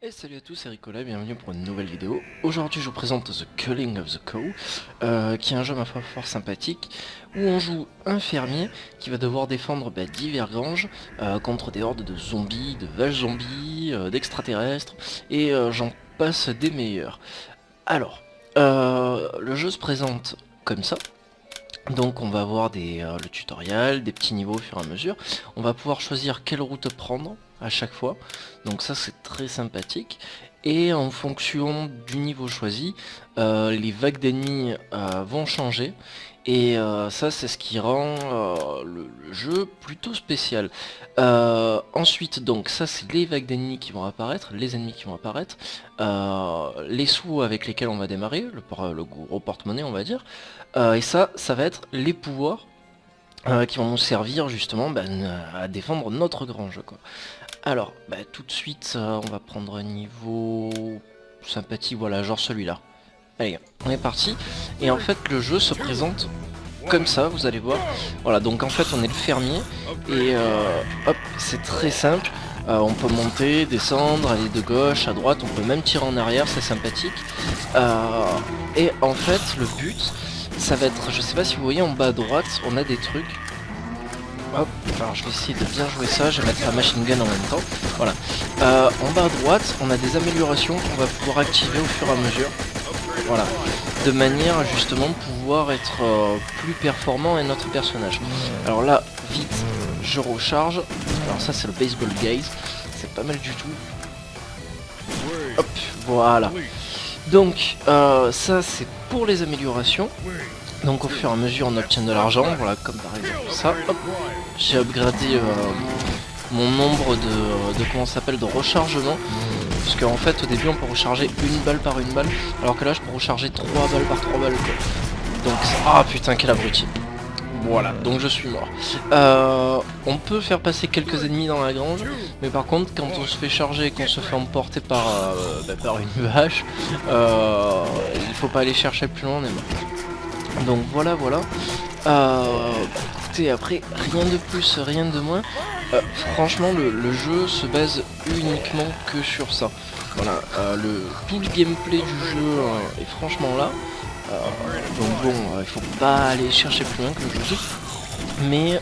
Et salut à tous, c'est Ricola, bienvenue pour une nouvelle vidéo. Aujourd'hui je vous présente The Culling of the Cow, qui est un jeu ma foi fort sympathique, où on joue un fermier qui va devoir défendre divers granges contre des hordes de zombies, de vaches zombies, d'extraterrestres, et j'en passe des meilleurs. Alors, le jeu se présente comme ça. Donc on va avoir le tutoriel, des petits niveaux au fur et à mesure. On va pouvoir choisir quelle route prendre à chaque fois. Donc ça c'est très sympathique. Et en fonction du niveau choisi, les vagues d'ennemis vont changer. Et ça c'est ce qui rend le jeu plutôt spécial. Ensuite donc ça c'est les vagues d'ennemis qui vont apparaître, les ennemis qui vont apparaître, les sous avec lesquels on va démarrer, le gros porte-monnaie on va dire. Et ça va être les pouvoirs qui vont nous servir justement à défendre notre grange quoi. Alors tout de suite on va prendre un niveau sympathique, voilà, genre celui-là. Allez, on est parti. Et en fait le jeu se présente comme ça, vous allez voir. Voilà, donc en fait on est le fermier et hop, c'est très simple. On peut monter, descendre, aller de gauche à droite, on peut même tirer en arrière, c'est sympathique. Et en fait le but ça va être, je sais pas si vous voyez en bas à droite, on a des trucs. Hop, alors je vais essayer de bien jouer ça, je vais mettre la machine gun en même temps. Voilà. En bas à droite, on a des améliorations qu'on va pouvoir activer au fur et à mesure. Voilà. De manière à justement pouvoir être plus performant et notre personnage. Alors là, vite, je recharge. Alors ça c'est le baseball gaze, c'est pas mal du tout. Hop, voilà. Donc ça c'est pour les améliorations. Donc au fur et à mesure on obtient de l'argent, voilà, comme par exemple ça. Hop, j'ai upgradé mon nombre de comment ça s'appelle, de rechargement. Parce qu'en fait au début on peut recharger une balle par une balle, alors que là je peux recharger 3 balles par 3 balles quoi. Donc ah putain quel abruti. Voilà, donc je suis mort. On peut faire passer quelques ennemis dans la grange, mais par contre quand on se fait charger et qu'on se fait emporter par une vache, il faut pas aller chercher plus loin, on est mort. Donc voilà. Écoutez, après rien de plus, rien de moins. Franchement le jeu se base uniquement que sur ça. Voilà, tout le gameplay du jeu est franchement là. Donc bon, il faut pas aller chercher plus loin comme je vous dis, mais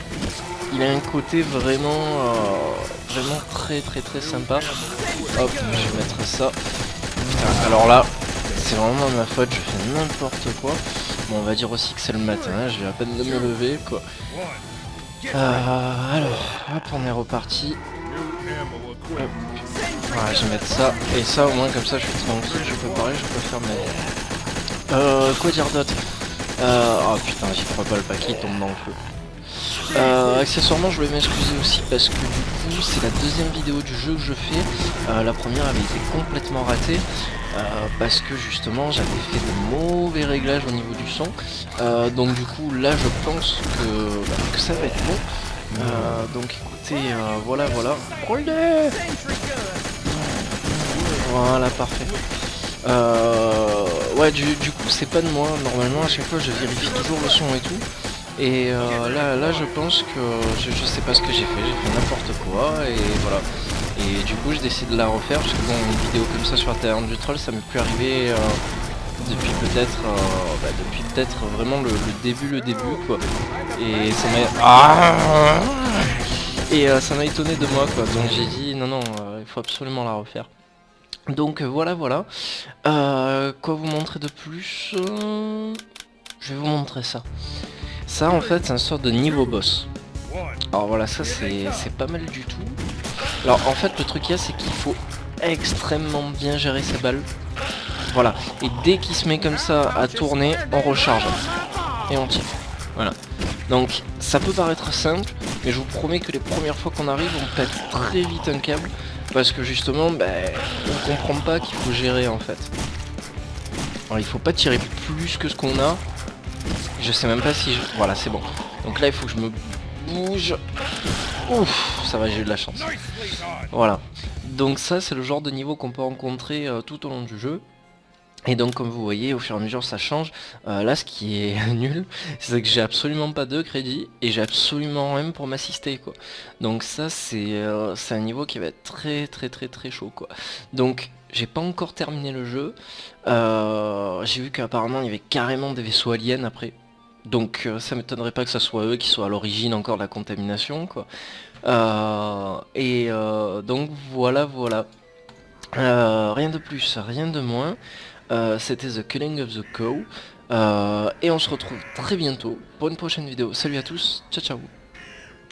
il a un côté vraiment très sympa. Hop, je vais mettre ça. Alors là, c'est vraiment ma faute, je fais n'importe quoi. Bon, on va dire aussi que c'est le matin, hein, je vais à peine de me lever quoi. Alors, hop, on est reparti. Hop. Voilà, je vais mettre ça, et ça au moins comme ça je suis tranquille, je peux parler, je peux faire mes... quoi dire d'autre? Oh putain, j'y crois pas, le paquet il tombe dans le feu. Accessoirement je voulais m'excuser aussi parce que du coup c'est la deuxième vidéo du jeu que je fais. La première avait été complètement ratée parce que justement j'avais fait de mauvais réglages au niveau du son. Donc du coup là je pense que ça va être bon. Donc écoutez, voilà. Brûlez! Voilà, parfait. Ouais, du coup c'est pas de moi, normalement à chaque fois je vérifie toujours le son et tout. Et là je pense que je sais pas ce que j'ai fait n'importe quoi et voilà. Et du coup je décide de la refaire parce que bon, une vidéo comme ça sur la Taverne du Troll ça m'est plus arrivé depuis peut-être vraiment le début quoi. Et ça m'a ça m'a étonné de moi quoi, donc j'ai dit non, il faut absolument la refaire. Donc voilà. Quoi vous montrer de plus? Je vais vous montrer ça. Ça en fait c'est un sorte de niveau boss. Alors voilà, ça c'est pas mal du tout. Alors en fait le truc qu'il y a c'est qu'il faut extrêmement bien gérer ses balles. Voilà, et dès qu'il se met comme ça à tourner, on recharge. Et on tire. Voilà. Donc ça peut paraître simple, mais je vous promets que les premières fois qu'on arrive on pète très vite un câble. Parce que justement, on comprend pas qu'il faut gérer en fait. Alors il faut pas tirer plus que ce qu'on a. Je sais même pas si je... Voilà, c'est bon. Donc là il faut que je me bouge. Ouf, ça va, j'ai eu de la chance. Voilà. Donc ça c'est le genre de niveau qu'on peut rencontrer tout au long du jeu. Et donc comme vous voyez, au fur et à mesure ça change. Là ce qui est nul, c'est que j'ai absolument pas de crédit et j'ai absolument rien pour m'assister quoi. Donc ça c'est un niveau qui va être très chaud quoi. Donc j'ai pas encore terminé le jeu. J'ai vu qu'apparemment il y avait carrément des vaisseaux aliens après. Donc ça m'étonnerait pas que ça soit eux qui soient à l'origine encore de la contamination quoi. Donc voilà. Rien de plus, rien de moins. C'était The Killing of the Cow. Et on se retrouve très bientôt pour une prochaine vidéo. Salut à tous, ciao ciao.